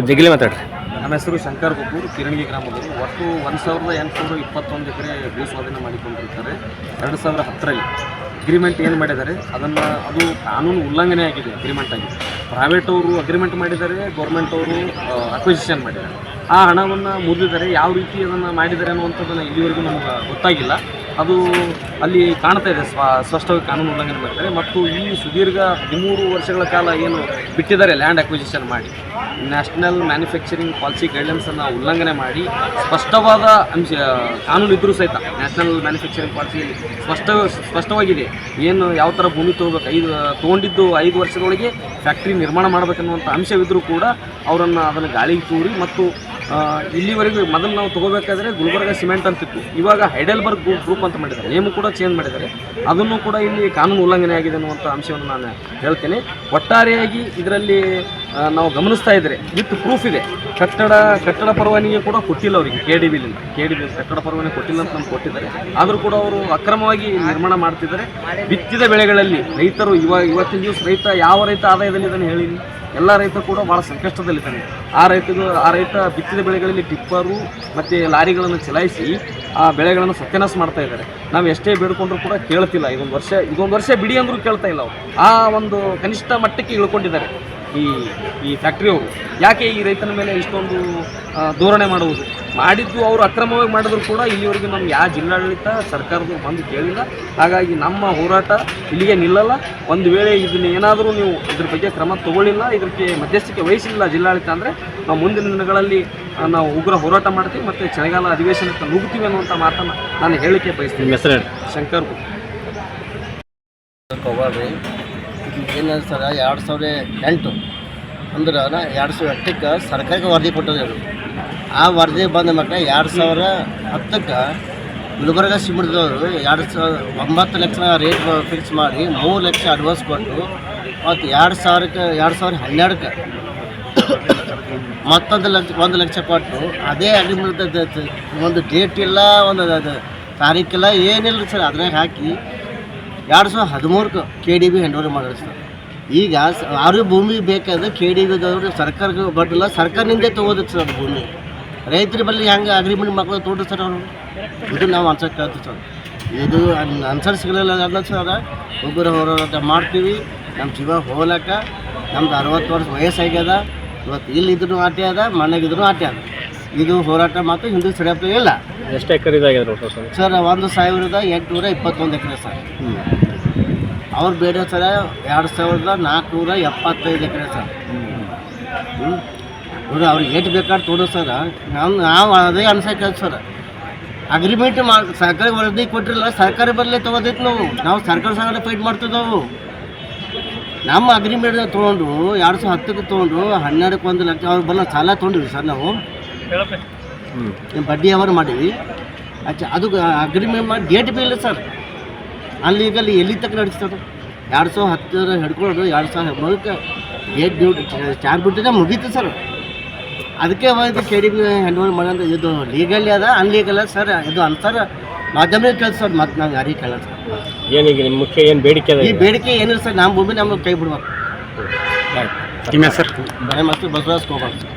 ಜಗಿಲಿ ಮಾತಾಡ್ರಿ. ನಮ್ಮ ಹೆಸರು ಶಂಕರ್ ಬಬ್ಬೂರ್, ಕಿರಣಗಿ ಗ್ರಾಮದವರು. ಒಟ್ಟು 1821 ಎಕರೆ ಭೂ ಸ್ವಾಧೀನ ಮಾಡಿಕೊಂಡಿರ್ತಾರೆ. 2010ರಲ್ಲಿ ಅಗ್ರಿಮೆಂಟ್ ಏನು ಮಾಡಿದ್ದಾರೆ ಅದು ಕಾನೂನು ಉಲ್ಲಂಘನೆ ಆಗಿದೆ. ಅಗ್ರಿಮೆಂಟ್ ಆಗಿದೆ. ಪ್ರೈವೇಟ್ ಅವರು ಅಗ್ರಿಮೆಂಟ್ ಮಾಡಿದ್ದಾರೆ, ಗೌರ್ಮೆಂಟ್ ಅವರು ಅಕ್ವಿಸಿಷನ್ ಮಾಡಿದ್ದಾರೆ. ಆ ಹಣವನ್ನು ಮುರಿದಿದ್ದಾರೆ. ಯಾವ ರೀತಿ ಅದನ್ನು ಮಾಡಿದ್ದಾರೆ ಅನ್ನುವಂಥದ್ದನ್ನು ಇಲ್ಲಿವರೆಗೂ ನಮ್ಗೆ ಗೊತ್ತಾಗಿಲ್ಲ. ಅದು ಅಲ್ಲಿ ಕಾಣ್ತಾ ಇದೆ, ಸ್ಪಷ್ಟವಾಗಿ ಕಾನೂನು ಉಲ್ಲಂಘನೆ ಮಾಡಿದ್ದಾರೆ. ಮತ್ತು ಈ ಸುದೀರ್ಘ 13 ವರ್ಷಗಳ ಕಾಲ ಏನು ಬಿಟ್ಟಿದ್ದಾರೆ ಲ್ಯಾಂಡ್ ಅಕ್ವಿಸಿಷನ್ ಮಾಡಿ, ನ್ಯಾಷನಲ್ ಮ್ಯಾನುಫ್ಯಾಕ್ಚರಿಂಗ್ ಪಾಲಿಸಿ ಗೈಡ್ಲೈನ್ಸನ್ನು ಉಲ್ಲಂಘನೆ ಮಾಡಿ ಸ್ಪಷ್ಟವಾದ ಕಾನೂನು ಇದ್ದರೂ ಸಹಿತ ನ್ಯಾಷನಲ್ ಮ್ಯಾನುಫ್ಯಾಕ್ಚರಿಂಗ್ ಪಾಲಿಸಿಯಲ್ಲಿ ಸ್ಪಷ್ಟವಾಗಿದೆ ಏನು ಯಾವ ಥರ ಭೂಮಿ ತೊಗೋಬೇಕು, ತೊಗೊಂಡಿದ್ದು 5 ವರ್ಷದೊಳಗೆ ಫ್ಯಾಕ್ಟ್ರಿ ನಿರ್ಮಾಣ ಮಾಡಬೇಕನ್ನುವಂಥ ಅಂಶವಿದ್ದರೂ ಕೂಡ ಅದನ್ನು ಗಾಳಿಗೆ ತೂರಿ ಮತ್ತು ಇಲ್ಲಿವರೆಗೂ ಮೊದಲು ನಾವು ತೊಗೋಬೇಕಾದ್ರೆ ಗುಲ್ಬರ್ಗ ಸಿಮೆಂಟ್ ಅಂತಿತ್ತು, ಇವಾಗ ಹೈಡೆಲ್ಬರ್ಗ್ ಗ್ರೂಪ್ ಅಂತ ಮಾಡಿದ್ದಾರೆ. ನೇಮು ಕೂಡ ಚೇಂಜ್ ಮಾಡಿದ್ದಾರೆ. ಅದನ್ನು ಕೂಡ ಇಲ್ಲಿ ಕಾನೂನು ಉಲ್ಲಂಘನೆ ಆಗಿದೆ ಅನ್ನುವಂಥ ಅಂಶವನ್ನು ನಾನು ಹೇಳ್ತೇನೆ. ಒಟ್ಟಾರೆಯಾಗಿ ಇದರಲ್ಲಿ ನಾವು ಗಮನಿಸ್ತಾ ಇದ್ದರೆ ವಿತ್ ಪ್ರೂಫ್ ಇದೆ. ಕಟ್ಟಡ ಪರವಾನಗಿ ಕೂಡ ಕೊಟ್ಟಿಲ್ಲ ಅವರಿಗೆ. ಕೆ ಡಿ ಬಿ ಕಟ್ಟಡ ಪರವಾನಗಿ ಕೊಟ್ಟಿಲ್ಲ ಅಂತ ನಮ್ಗೆ ಕೊಟ್ಟಿದ್ದಾರೆ. ಆದರೂ ಕೂಡ ಅವರು ಅಕ್ರಮವಾಗಿ ನಿರ್ಮಾಣ ಮಾಡ್ತಿದ್ದಾರೆ. ಬಿತ್ತಿದ ಬೆಳೆಗಳಲ್ಲಿ ರೈತರು ಇವತ್ತಿನ ದಿವಸ ಯಾವ ರೈತ ಆದಾಯದಲ್ಲಿ ಇದನ್ನು ಹೇಳಿ, ಎಲ್ಲ ರೈತರು ಕೂಡ ಭಾಳ ಸಂಕಷ್ಟದಲ್ಲಿದ್ದಾನೆ. ಆ ರೈತ ಬಿತ್ತಿದ ಬೆಳೆಗಳಲ್ಲಿ ಟಿಪ್ಪರು ಮತ್ತು ಲಾರಿಗಳನ್ನು ಚಲಾಯಿಸಿ ಆ ಬೆಳೆಗಳನ್ನು ಸತ್ಯನಾಶ ಮಾಡ್ತಾ ಇದ್ದಾರೆ. ನಾವು ಎಷ್ಟೇ ಬೇಡ್ಕೊಂಡ್ರೂ ಕೂಡ ಕೇಳ್ತಿಲ್ಲ. ಇದೊಂದು ವರ್ಷ ಬಿಡಿ ಅಂದರೂ ಕೇಳ್ತಾ ಇಲ್ಲ ಅವರು. ಆ ಒಂದು ಕನಿಷ್ಠ ಮಟ್ಟಕ್ಕೆ ಇಳ್ಕೊಂಡಿದ್ದಾರೆ ಈ ಫ್ಯಾಕ್ಟ್ರಿಯವರು. ಯಾಕೆ ಈ ರೈತನ ಮೇಲೆ ಇಷ್ಟೊಂದು ಧೋರಣೆ ಮಾಡುವುದು? ಮಾಡಿದ್ದು ಅವರು ಅಕ್ರಮವಾಗಿ ಮಾಡಿದ್ರು ಕೂಡ ಇಲ್ಲಿವರೆಗೂ ನಮ್ಗೆ ಯಾವ ಜಿಲ್ಲಾಡಳಿತ ಸರ್ಕಾರದವರು ಬಂದು ಕೇಳಿಲ್ಲ. ಹಾಗಾಗಿ ನಮ್ಮ ಹೋರಾಟ ಇಲ್ಲಿಗೆ ನಿಲ್ಲಲ್ಲ. ಒಂದು ವೇಳೆ ಇದನ್ನು ಏನಾದರೂ ನೀವು ಇದ್ರ ಬಗ್ಗೆ ಕ್ರಮ ತಗೊಳ್ಳಿಲ್ಲ, ಇದಕ್ಕೆ ಮಧ್ಯಸ್ಥಿಕೆ ವಹಿಸಿಲ್ಲ ಜಿಲ್ಲಾಡಳಿತ ಅಂದರೆ ನಾವು ಮುಂದಿನ ದಿನಗಳಲ್ಲಿ ನಾವು ಉಗ್ರ ಹೋರಾಟ ಮಾಡ್ತೀವಿ ಮತ್ತು ಚಳಿಗಾಲ ಅಧಿವೇಶನಕ್ಕೆ ನುಗ್ತೀವಿ ಅನ್ನುವಂಥ ಮಾತನ್ನು ನಾನು ಹೇಳಿಕೆ ಬಯಸ್ತೀನಿ. ಹೆಸರು ಶಂಕರ್ ಕವಾಡ್ರಿ. ಇದು ಏನು ಸರ 2008 ಅಂದ್ರೆ 2008ಕ್ಕೆ ಸರ್ಕಾರಕ್ಕೆ ವರದಿ ಕೊಟ್ಟಿದ್ದಾರೆ. ಆ ವರದಿ ಬಂದ ಮಟ್ಟ 2010ಕ್ಕೆ ಗುಲ್ಬರ್ಗ ಸಿಮೆಂಟ್ದವರು 9 ಲಕ್ಷ ರೇಟ್ ಫಿಕ್ಸ್ ಮಾಡಿ 3 ಲಕ್ಷ ಅಡ್ವಾನ್ಸ್ ಕೊಟ್ಟು ಮತ್ತು 2012ಕ್ಕೆ ಮತ್ತೊಂದು 1 ಲಕ್ಷ ಕೊಟ್ಟು ಅದೇ ಅಗ್ರಿಮೆಂಟ್ ಒಂದು ಡೇಟ್ ಇಲ್ಲ, ಒಂದು ತಾರೀಕಿಲ್ಲ, ಏನಿಲ್ಲ ಸರ್. ಅದ್ರಾಗ ಹಾಕಿ 2013ಕ್ಕೆ K D B hand over ಮಾಡಿದ್ರು ಸರ್. ಈಗ ಅವ್ರಿಗೆ ಭೂಮಿ ಬೇಕಾದ್ರೆ ಕೆ ಡಿ ಬಿದವರು ಸರ್ಕಾರಕ್ಕೆ ಬಡ್ಡಿಲ್ಲ, ಸರ್ಕಾರದಿಂದ ತೊಗೋದಿತ್ತು ಸರ್ ಭೂಮಿ. ರೈತರ ಬಳಿ ಹೆಂಗೆ ಅಗ್ರಿಮೆಂಟ್ ಮಕ್ಕಳು ತೊಗೊಂಡ್ರು ಸರ್ ಅವರು. ಇದು ನಾವು ಅನ್ಸಕ್ಕೆ ಕೇಳ್ತೀವಿ ಸರ್. ಇದು ಅನ್ಸರ್ಸ್ಗಳಿಲ್ಲ ಸರ್. ಒಬ್ಬರು ಹೋರಾಟ ಮಾಡ್ತೀವಿ. ನಮ್ಮ ಜೀವ ಹೋಗ್ಲಕ್ಕ ನಮ್ದು 60 ವರ್ಷ ವಯಸ್ಸಾಗ್ಯದ. ಇವತ್ತು ಇಲ್ಲಿದ್ರು ಆಟೆ ಅದ, ಮನೆಗಿದ್ರು ಆಟೆ ಅದ. ಇದು ಹೋರಾಟ ಮಾತ್ರ ಹಿಂದೂ ಸರಿಯಪ್ಪ ಇಲ್ಲ. ಎಷ್ಟು ಎಕರೆ ಇದಾಗಿದೆ ಸರ್? 1821 ಎಕರೆ ಸರ್. ಅವ್ರು ಬೇರೆ ಸರ 2475 ಎಕರೆ ಸರ್. ನೋಡಿ ಅವ್ರಿಗೆ ಏಟು ಬೇಕಾದ್ರೆ ತೋಡು ಸರ್. ನಾವು ಅದೇ ಅನ್ಸಕ್ಕೆ ಸರ್. ಅಗ್ರಿಮೆಂಟ್ ಸರ್ಕಾರ ವರದಿ ಕೊಟ್ಟಿರಲ್ಲ, ಸರ್ಕಾರ ಬದಲೇ ತೊಗೋದೈತೆ. ನಾವು ಸರ್ಕಾರ ಸಂಘ ಫೈಟ್ ಮಾಡ್ತಿದ್ದೆವು. ನಮ್ಮ ಅಗ್ರಿಮೆಂಟ್ ತೊಗೊಂಡು 2010ಕ್ಕೆ ತೊಗೊಂಡು 12ಕ್ಕೆ 1 ಲಕ್ಷ ಅವ್ರು ಬಲ್ಲ ಸಾಲ ತೊಗೊಂಡಿವಿ ಸರ್. ನಾವು ಬಡ್ಡಿ ಅವರು ಮಾಡೀವಿ. ಅದು ಅಗ್ರಿಮೆಂಟ್ ಮಾಡಿ ಡೇಟ್ ಬಿ ಇಲ್ಲ ಸರ್. ಅಲ್ಲಿಗಲ್ಲಿ ಎಲ್ಲಿ ತಕ್ಕ ನಡೆಸ್ತಾರೆ? 2010 ಹಿಡ್ಕೊಂಡು 2013ಕ್ಕೆ ಡೇಟ್ ಚಾರ್ಜ್ ಬಿಟ್ಟಿದೆ ಮುಗೀತು ಸರ್. ಅದಕ್ಕೆ ಇದು K D B hand over ಮಾಡೋದು ಇದು ಲೀಗಲಿ ಅದ ಅನ್ಲೀಗಲ್ ಅದ ಸರ್. ಇದು ಅಂತಾರೆ ಮಾಧ್ಯಮ ಕೇಳಿ ಸರ್. ಮತ್ತು ನಾವು ಯಾರಿಗೆ ಕೇಳಲ್ಲ ಸರ್. ಏನೀಗ ನಿಮ್ಮ ಮುಖ್ಯ ಏನು ಬೇಡಿಕೆ? ಈ ಬೇಡಿಕೆ ಏನಿಲ್ಲ ಸರ್. ನಮ್ಮ ಭೂಮಿ ನಮಗೆ ಕೈ ಬಿಡ್ಬೇಕು. ನಿಮ್ಮ ಹೆಸರು? ನಮ್ಮ ಹೆಸರು ಬಸವರಾಜ್ ಕೋಬಾರ್ ಸರ್.